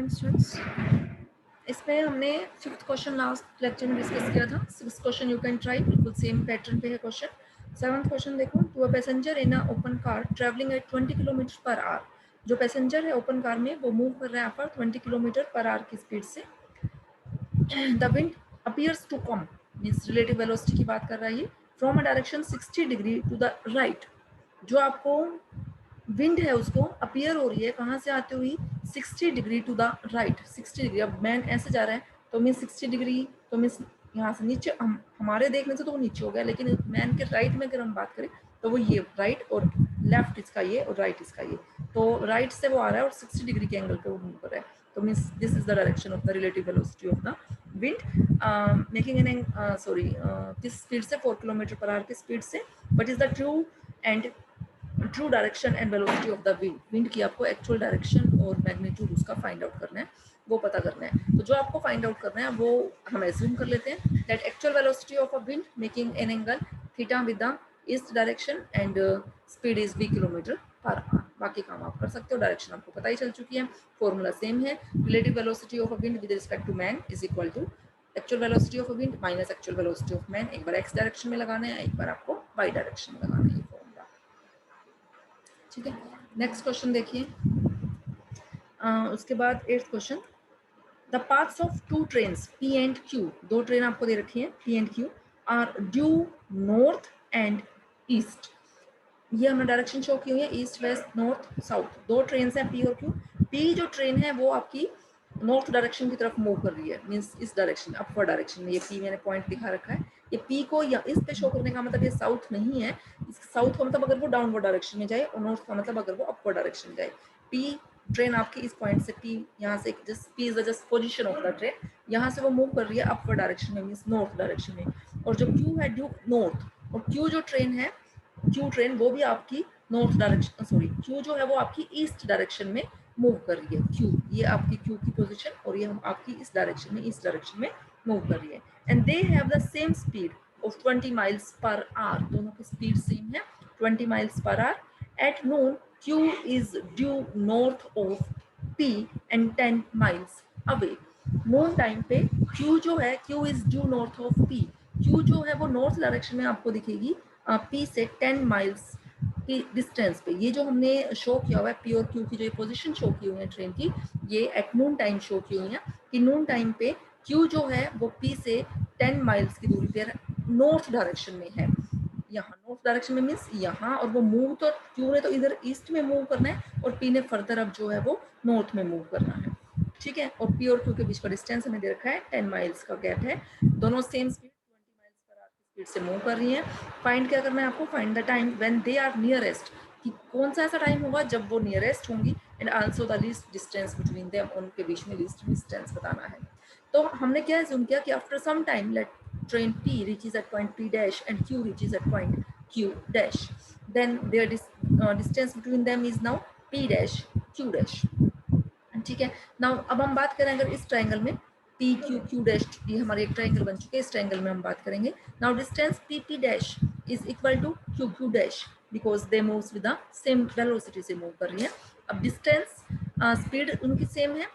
Morning students, इसमें हमने 5th question last lecture में डिस्कस किया था। 6th question you can try, बिल्कुल सेम पैटर्न पे है क्वेश्चन। 7th क्वेश्चन देखो, to a passenger in a open car travelling at 20 kilometre per hour. जो पैसेंजर है ओपन कार में वो मूव कर रहा है पर 20 किलोमीटर पर आवर की स्पीड से। The wind appears to come, means relative velocity की बात कर रहा है ये, from a direction 60 degree to the right. जो आपको विंड है उसको अपीयर हो रही है कहाँ से आते हुई, 60 degree to the right. 60 degree, अब मैन ऐसे जा रहा है तो मीन 60 डिग्री, तो मीन यहाँ से नीचे, हमारे देखने से तो वो नीचे हो गया, लेकिन मैन के राइट में अगर हम बात करें तो वो ये राइट, और लेफ्ट इसका ये और राइट इसका ये, तो राइट से वो आ रहा है और 60 डिग्री के एंगल पे वो मूव कर रहा है। तो means this is the direction of the relative velocity of the wind making an किस स्पीड से, 4 किलोमीटर पर आवर की स्पीड से। But is the true direction and velocity of the wind. Wind की आपको एक्चुअल डायरेक्शन और magnitude उसका find out करना है, वो पता करना है। तो जो आपको फाइंड आउट करना है वो हम एज्यूम कर लेते हैं that actual velocity of a wind making an angle theta with the east direction and speed is 20 kilometre per our. बाकी काम आप कर सकते हो, डायरेक्शन आपको पता ही चल चुकी है, फॉर्मूला सेम है। Relative velocity of a wind with respect to man is equal to actual velocity of a wind minus actual velocity of man. एक बार एक्स डायरेक्शन में लगाना है, एक बार आपको वाई डायरेक्शन में लगाना है फॉर्मूला। ठीक है, नेक्स्ट क्वेश्चन देखिए। उसके बाद 8th question, the paths of two trains P and Q, दो ट्रेन आपको दे रखी है P and Q, are due north and east. ये हमने डायरेक्शन शो की हुई है, ईस्ट वेस्ट नॉर्थ साउथ। दो ट्रेन है पी और क्यू। पी जो ट्रेन है वो आपकी नॉर्थ डायरेक्शन की तरफ मूव कर रही है, मीन्स इस डायरेक्शन, अपवर्ड डायरेक्शन में। ये पी मैंने पॉइंट दिखा रखा है, ये पी को या इस पे शो करने का मतलब ये साउथ नहीं है। साउथ का मतलब अगर वो डाउनवर्ड डायरेक्शन में जाए, और नॉर्थ का मतलब अगर वो अपवर्ड डायरेक्शन में जाए। पी ट्रेन आपकी इस पॉइंट से, पी यहाँ से just P is the just position of the train, यहाँ से वो मूव कर रही है अपवर्ड डायरेक्शन में, मीन्स नॉर्थ डायरेक्शन में। और जो क्यू है ड्यू नॉर्थ, और क्यू जो ट्रेन है, क्यू ट्रेन वो भी आपकी नॉर्थ डायरेक्शन, सॉरी क्यू जो है वो आपकी ईस्ट डायरेक्शन में मूव कर रही है। क्यू, ये आपकी क्यू की पोजीशन, और ये हम आपकी इस डायरेक्शन में, ईस्ट डायरेक्शन में मूव कर रही है। And they have the same speed of 20 miles per our. दोनों की स्पीड सेम है, 20 miles per our. At noon Q is due north of P and 10 miles away. Noon time पे Q जो है, Q is due north of P, Q जो है वो north direction में आपको दिखेगी पी से 10 माइल्स की डिस्टेंस पे। ये जो हमने शो किया हुआ है पी और क्यू की जो पोजीशन शो की हुई है ट्रेन की, ये एट नून टाइम शो की हुई है कि नून टाइम पे क्यू जो है वो पी से 10 माइल्स की दूरी पे नॉर्थ डायरेक्शन में है। यहाँ नॉर्थ डायरेक्शन में मीन्स यहाँ, और वो मूव तो क्यू ने तो इधर ईस्ट में मूव करना है, और पी ने फर्दर अब जो है वो नॉर्थ में मूव करना है। ठीक है, और पी और क्यू के बीच का डिस्टेंस हमें दे रखा है 10 माइल्स का गैप है। दोनों same speed 20 miles per hour की स्पीड से मूव कर रही है। फाइंड क्या करना है आपको, find the time when they are nearest, कि कौन सा ऐसा टाइम होगा जब वो नियरेस्ट होंगी, and also the least distance between them, उनके बीच में लीस्ट डिस्टेंस बताना है। तो हमने क्या एज्यूम किया कि after some time let train P reaches at point P dash and Q reaches at point Q dash, then their distance between them is now P dash Q dash। ठीक है, now अब हम बात करें अगर इस ट्रायंगल में P Q Q dash, ये हमारे एक ट्रायंगल बन चुके हैं, इस ट्रायंगल में हम बात करेंगे। Now distance P P dash is equal to Q Q dash, because they moves with the same velocity से मूव कर रही है। अब डिस्टेंस, स्पीड उनकी सेम है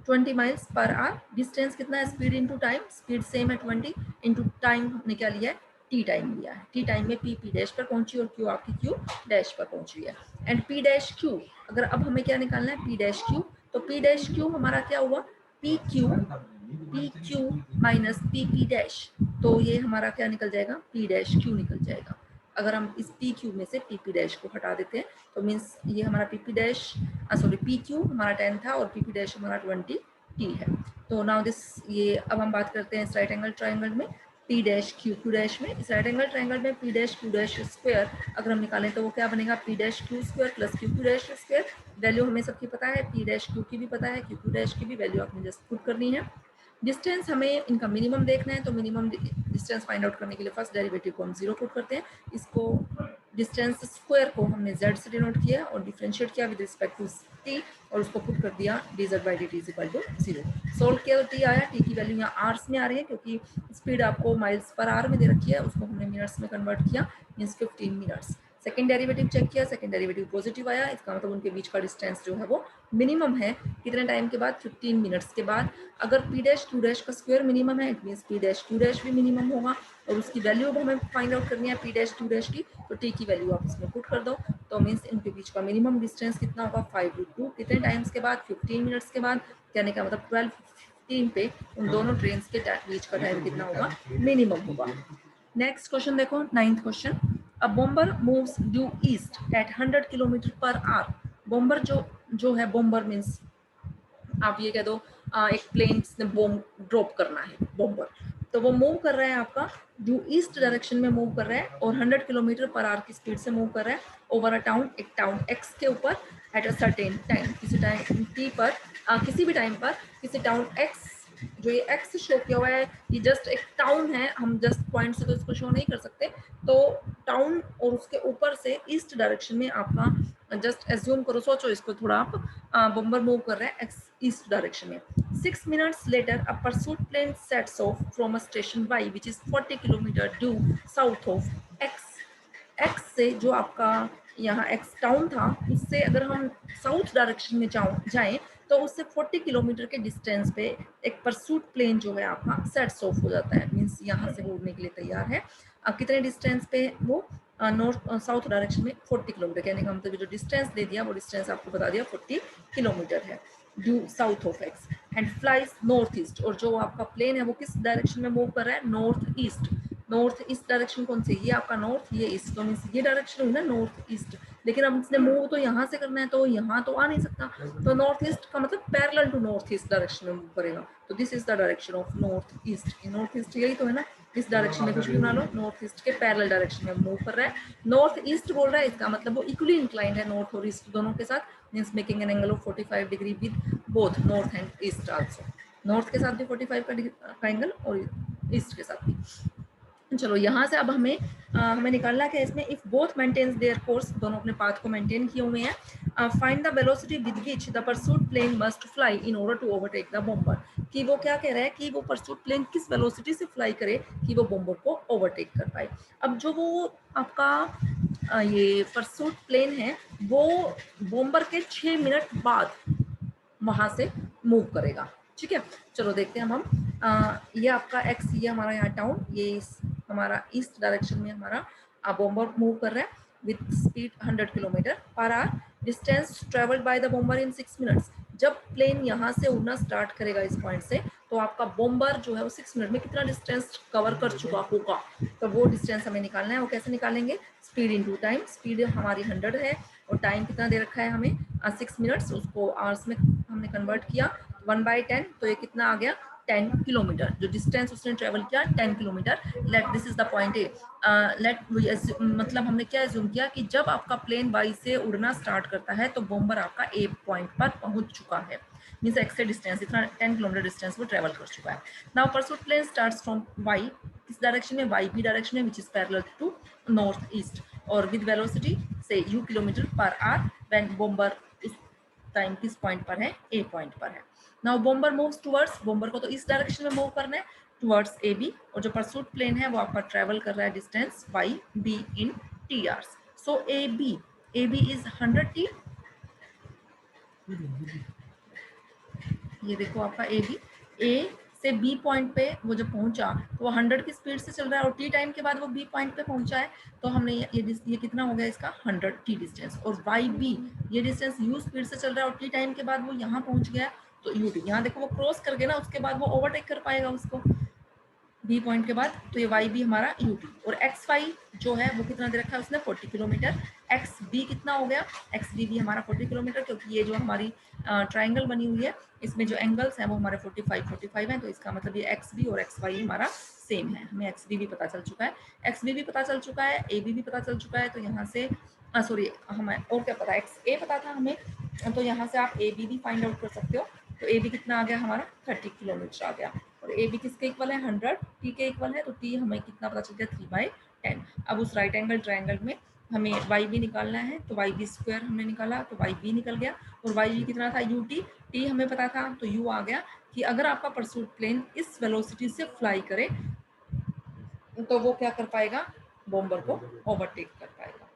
20 माइल्स पर आवर। डिस्टेंस कितना है, speed into time, speed same है 20 इंटू टाइम हमने क्या लिया है, टी टाइम लिया है। टी टाइम में पी पी डैश पर पहुंची और क्यू आपकी क्यू डैश पर पहुंची है। एंड पी डैश क्यू, अगर अब हमें क्या निकालना है, पी डैश क्यू, तो पी डैश क्यू हमारा क्या हुआ, P Q minus P P dash, तो ये हमारा क्या निकल जाएगा, पी डैश क्यू निकल जाएगा। अगर हम इस पी क्यू में से पी पी डैश को हटा देते हैं तो मीन्स ये हमारा P P dash, sorry P Q हमारा 10 था और पी पी डैश हमारा 20 टी है। तो नाउ दिस, ये अब हम बात करते हैं इस राइट एंगल ट्राइंगल में P dash Q Q dash में। इस राइट एंगल ट्राइंगल में P dash Q dash square अगर हम निकालें तो वो क्या बनेगा, P dash Q square plus Q Q dash square. Value हमें सबकी पता है, पी डैश क्यू की भी पता है, क्यू क्यू डैश की भी वैल्यू आपने जस्ट पुट करनी है। डिस्टेंस हमें इनका मिनिमम देखना है, तो मिनिमम डिस्टेंस फाइंड आउट करने के लिए फर्स्ट डेरिवेटिव को हम 0 पुट करते हैं। इसको डिस्टेंस स्क्वायर को हमने z से डिनोट किया और डिफरेंशिएट किया विद रिस्पेक्ट टू t, और उसको पुट कर दिया dz by dt is equal to 0। Solve किया तो t आया, t की वैल्यू यहाँ आवर्स में आ रही है क्योंकि स्पीड आपको माइल्स पर आवर में दे रखी है, उसको हमने मिनट्स में कन्वर्ट किया, means 15 minutes. Second derivative check किया, सेकेंड डेरिवेटिव पॉजिटिव आया, इसका मतलब उनके बीच का डिस्टेंस जो है वो मिनिमम है कितने टाइम के बाद, 15 मिनट्स के बाद। अगर पी डैश क्यू डैश का स्क्वायर मिनिमम है, it means P dash Q dash भी मिनिमम होगा, और उसकी वैल्यू अब हमें फाइंड आउट करनी है पी डैश क्यू डैश की, तो टी की वैल्यू आप इसमें पुट कर दो। तो मीन्स इनके बीच का मिनिमम डिस्टेंस कितना होगा, 5/2। कितने टाइम्स के बाद, 15 मिनट्स के बाद, कहने का मतलब 12:15 पे उन दोनों ट्रेन के बीच का टाइम कितना होगा, मिनिमम होगा। नेक्स्ट क्वेश्चन देखो, 9th question. A bomber moves due east eight 100 kilometre per our. Bomber जो है, बॉम्बर मीन्स आप ये कह दो एक प्लेन ने बॉम्ब ड्रॉप करना है, बॉम्बर, तो वो मूव कर रहा है आपका ड्यू ईस्ट डायरेक्शन में मूव कर रहा है, और 100 किलोमीटर पर आवर की स्पीड से मूव कर रहा है ओवर अ टाउन, एक टाउन एक्स के ऊपर, एट अ सर्टेन टाइम, किसी टाइम टी पर, किसी भी टाइम पर, किसी टाउन एक्स। जो ये एक्स शो किया हुआ है, ये जस्ट एक टाउन है, हम जस्ट पॉइंट से तो इसको शो नहीं कर सकते, तो टाउन और उसके ऊपर से ईस्ट डायरेक्शन में आपका, जस्ट एज्यूम करो, सोचो इसको थोड़ा आप, बॉम्बर मूव कर रहा है एक्स ईस्ट डायरेक्शन में। 6 minutes later a pursuit plane sets off from a station Y which is 40 kilometre due south of X. X से जो आपका यहाँ एक्स टाउन था, उससे अगर हम साउथ डायरेक्शन में जाएं तो उससे 40 किलोमीटर के डिस्टेंस पे एक परसूट प्लेन जो है आपका सेट्स ऑफ हो जाता है, मीन्स यहाँ से उड़ने के लिए तैयार है। कितने डिस्टेंस पे वो, नॉर्थ साउथ डायरेक्शन में 40 किलोमीटर, कहने का मतलब जो डिस्टेंस दे दिया वो डिस्टेंस आपको बता दिया 40 किलोमीटर है, due south of x, and flies north east. और जो आपका प्लेन है वो किस डायरेक्शन में मूव कर रहा है, north east. North east direction कौन सी, ये आपका नॉर्थ, ये ईस्ट, तो मीन्स ये डायरेक्शन हुई ना नॉर्थ ईस्ट, लेकिन अब इसने मूव तो यहाँ से करना है, तो यहाँ तो आ नहीं सकता, तो नॉर्थ ईस्ट का मतलब parallel to north east direction में मूव करेगा, तो this is the direction of north east. North east यही तो है ना, इस डायरेक्शन में कुछ भी बना लो, नॉर्थ ईस्ट के पैरेलल डायरेक्शन में मूव कर रहा है। नॉर्थ ईस्ट बोल रहा है, इसका मतलब वो इक्वली इंक्लाइंड है नॉर्थ और ईस्ट दोनों के साथ, means making an angle of 45 degree with both north and east also. North के साथ भी 45 का एंगल और ईस्ट के साथ भी। चलो यहाँ से अब हमें निकालना है इसमें, if both maintains their course, दोनों अपने पाथ को मेंटेन किए हुए हैं, find the velocity with which the pursuit plane must fly in order to overtake the bomber. कि वो क्या कह रहा है कि वो परसूट प्लेन किस वेलोसिटी से फ्लाई करे कि वो बॉम्बर को ओवरटेक कर पाए। अब जो वो आपका ये परसूट प्लेन है, वो बॉम्बर के 6 मिनट बाद वहां से मूव करेगा, ठीक है। चलो देखते हैं हम ये आपका एक्स, ये हमारा यहाँ टाउन, ये हमारा ईस्ट डायरेक्शन में हमारा बॉम्बर मूव कर रहा है with speed 100 kilometre per our. Distance travelled by the bomber in 6 minutes. जब प्लेन यहाँ से उड़ना स्टार्ट करेगा इस पॉइंट से, तो आपका बॉम्बर जो है वो 6 मिनट में कितना डिस्टेंस कवर कर चुका होगा, तो वो डिस्टेंस हमें निकालना है। वो कैसे निकालेंगे, स्पीड इनटू टाइम। स्पीड हमारी 100 है और टाइम कितना दे रखा है हमें, 6 मिनट्स, उसको आवर्स में हमने कन्वर्ट किया 1/10, तो ये कितना आ गया, 10 किलोमीटर। जो डिस्टेंस उसने ट्रेवल किया 10 kilometre. Let this is the point A, let मतलब हमने क्या एज्यूम किया कि जब आपका प्लेन वाई से उड़ना स्टार्ट करता है तो बॉम्बर आपका ए पॉइंट पर पहुंच चुका है, मीन्स एक्स से डिस्टेंस इतना 10 किलोमीटर डिस्टेंस वो ट्रेवल कर चुका है। Now pursuit plane starts from Y, किस डायरेक्शन में, वाई बी डायरेक्शन में, which is parallel to north east, और विद वेलोसिटी से u kilometre per hour, when bomber इस टाइम किस पॉइंट पर है, ए पॉइंट पर है। Now bomber moves towards, bomber को तो इस डायरेक्शन में मूव करना है, टुवर्ड्स ए बी, और जो परसूट प्लेन है वो आपका ट्रेवल कर रहा है distance Y B in T hours. So A B is 100 T, ये देखो आपका ए से बी पॉइंट पे वो जब पहुंचा तो वो 100 की स्पीड से चल रहा है, और टी टाइम के बाद वो बी पॉइंट पे पहुंचा है, तो हमने ये कितना हो गया इसका 100 टी डिस्टेंस। और वाई बी ये डिस्टेंस यू स्पीड से चल रहा है और टी टाइम के बाद वो यहाँ पहुंच गया, तो यू टी, यहाँ देखो वो क्रॉस कर गया ना, उसके बाद वो ओवरटेक कर पाएगा उसको बी पॉइंट के बाद, तो ये वाई बी हमारा यू टी। और एक्स वाई जो है वो कितना दे रखा है उसने, 40 किलोमीटर। एक्स बी कितना हो गया, एक्स बी भी हमारा 40 किलोमीटर, क्योंकि ये जो हमारी ट्राइंगल बनी हुई है इसमें जो एंगल्स हैं वो हमारे 45 हैं, तो इसका मतलब ये एक्स बी और एक्स वाई हमारा सेम है। हमें एक्स बी भी पता चल चुका है, एक्स बी भी पता चल चुका है, ए बी भी पता चल चुका है, तो यहाँ से सॉरी हमें और क्या पता, एक्स ए पता था हमें, तो यहाँ से आप ए बी भी फाइंड आउट कर सकते हो। तो ए बी कितना आ गया हमारा 30 किलोमीटर आ गया, और ए बी किसके इक्वल है, 100 टी के इक्वल है, तो टी हमें कितना पता चल गया 3/10। अब उस राइट एंगल ट्रायंगल में हमें वाई बी निकालना है, तो वाई बी स्क्वायर हमने निकाला तो वाई बी निकल गया, और वाई बी कितना था यू टी, टी हमें पता था तो यू आ गया। कि अगर आपका परसूट प्लेन इस वेलोसिटी से फ्लाई करे तो वो क्या कर पाएगा, बॉम्बर को ओवरटेक कर पाएगा,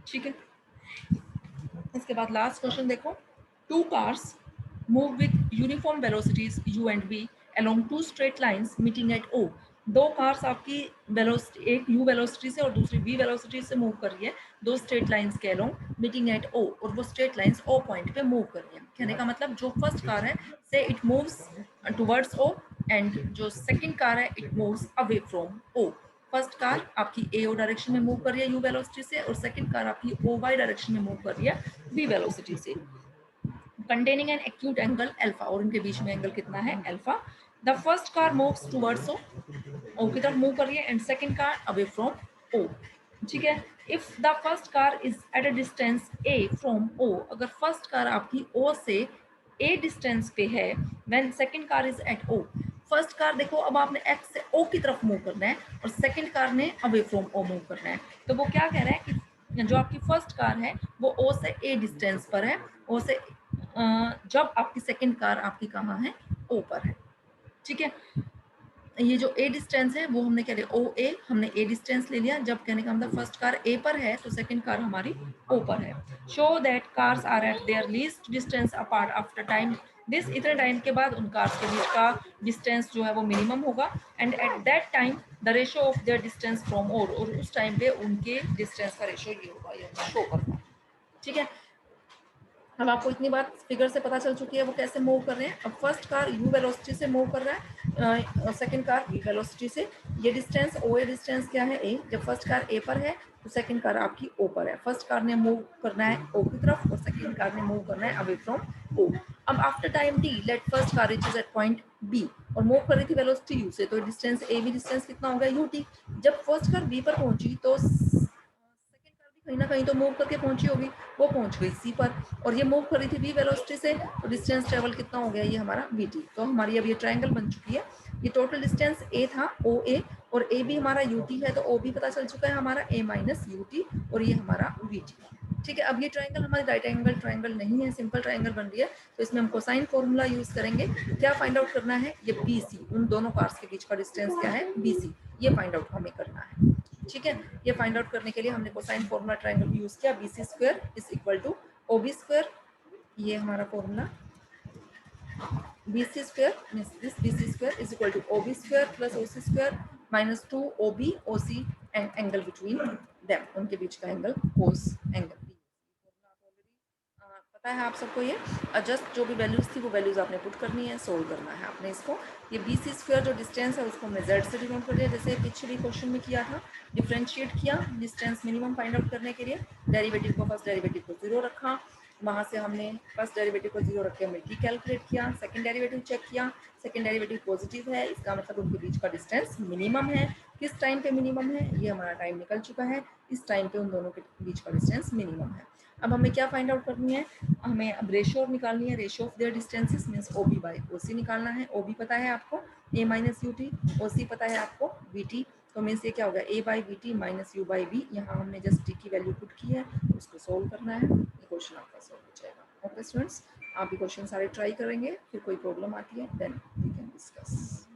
ठीक है। इसके बाद लास्ट क्वेश्चन देखो, two cars move with uniform velocities u and v along two straight lines meeting at O. दो कार्स आपकी वेलोसिटी, एक u वेलोसिटी से और दूसरी v वेलोसिटी से मूव कर रही है दो स्ट्रेट लाइंस के अलोंग मीटिंग एट O, और वो स्ट्रेट लाइंस O पॉइंट पे मूव कर रही है। कहने का मतलब जो फर्स्ट कार है से it moves towards O and जो सेकंड कार है it moves away from O। First car आपकी AO डायरेक्शन में मूव कर रही है u वेलोसिटी से और सेकंड कार आपकी OY डायरेक्शन में मूव कर रही है v वेलोसिटी से, containing an acute angle alpha, और इनके बीच में एंगल कितना है alpha. The first car moves towards O की तरफ मूव कर रही है and second car away from O. ठीक है, if the first car is at a distance a from o, अगर फर्स्ट कार आपकी o से a डिस्टेंस पे है, when second car is at o। First car देखो अब आपने x से o की तरफ मूव करना है और सेकंड कार ने अवे फ्रॉम o मूव करना है, तो वो क्या कह रहा है कि जो आपकी फर्स्ट कार है वो o से a डिस्टेंस पर है, o से जब आपकी सेकंड कार आपकी कहाँ है o पर है। ठीक है, ये जो a डिस्टेंस है वो हमने क्या लिया ओ ए, हमने a डिस्टेंस ले लिया। जब कहने का मतलब फर्स्ट कार a पर है तो सेकंड कार हमारी o पर है। Show that cars are at their least distance apart after time this, इतने टाइम के बाद उन कार्स के बीच का डिस्टेंस जो है वो मिनिमम होगा and at that time the ratio of their distance from और उस टाइम पे उनके डिस्टेंस का रेशो ये होगा, ये शो करता है। ठीक है, अब आपको इतनी बात फिगर से पता चल चुकी है वो कैसे मूव कर रहे हैं। अब फर्स्ट कार u वेलोसिटी से मूव कर रहा है, सेकंड कार v वेलोसिटी से। ये डिस्टेंस ओ ए डिस्टेंस क्या है a, जब फर्स्ट कार a पर है तो सेकंड कार आपकी o पर है। फर्स्ट कार ने मूव करना है o की तरफ और सेकंड कार ने मूव करना है अवे फ्रॉम o। अब after time t let first car reaches at point b, और मूव कर रही थी वेलोसिटी u से, तो डिस्टेंस a v डिस्टेंस कितना हो गया ut। जब फर्स्ट कार b पर पहुंची तो कहीं ना कहीं तो मूव करके पहुंची होगी, वो पहुंच गई सी पर, और ये मूव कर रही थी v वेलोसिटी से, तो डिस्टेंस ट्रेवल कितना हो गया ये हमारा vt। तो हमारी अब ये ट्रायंगल बन चुकी है। ये टोटल डिस्टेंस a था o a, और a भी हमारा ut है, तो o भी पता चल चुका है हमारा a माइनस ut, और ये हमारा vt। ठीक है, अब ये ट्रायंगल हमारी राइट एंगल ट्रायंगल नहीं है, सिंपल ट्रायंगल बन रही है, तो इसमें हम कोसाइन फॉर्मूला यूज करेंगे। क्या फाइंड आउट करना है, ये bc, उन दोनों कार्स के बीच का डिस्टेंस क्या है bc, ये फाइंड आउट हमें करना है। ठीक है, ये फाइंड आउट करने के लिए हमने कोसाइन फॉर्मूला ट्रायंगल यूज किया, bc square is equal to ob square, ये हमारा formula bc square means this bc square is equal to ob square plus oc square minus 2 ob oc and angle between them, उनके बीच का angle कोस angle. पता है आप सबको ये, जस्ट जो भी वैल्यूज थी वो वैल्यूज आपने पुट करनी है, सोल्व करना है आपने इसको। ये bc स्क्वायर जो डिस्टेंस है उसको हमने z से डिनोट कर दिया, जैसे पिछले क्वेश्चन में किया था, डिफरेंशिएट किया डिस्टेंस मिनिमम फाइंड आउट करने के लिए, डेरिवेटिव को फर्स्ट डेरिवेटिव को 0 रखा, वहाँ से हमने फर्स्ट डेरिवेटिव को 0 रख के हमने डी कैलकुलेट किया, सेकंड डेरिवेटिव चेक किया, सेकंड डेरिवेटिव पॉजिटिव है, इसका मतलब उनके बीच का डिस्टेंस मिनिमम है। किस टाइम पे मिनिमम है, ये हमारा टाइम निकल चुका है, इस टाइम पे उन दोनों के बीच का डिस्टेंस मिनिमम है। अब हमें क्या फाइंड आउट करनी है, हमें अब रेशियो निकालनी है, ratio of their distances means OB by OC निकालना है। OB पता है आपको a minus U T, OC पता है आपको VT, तो मीन्स ये क्या होगा a by V T minus U by V, यहाँ हमने जस्ट t की वैल्यू पुट की है, उसको सोल्व करना है, ये क्वेश्चन आपका सोल्व हो जाएगा। ओके स्टूडेंट्स, आप भी क्वेश्चन सारे ट्राई करेंगे, फिर कोई प्रॉब्लम आती है देन वी कैन डिस्कस।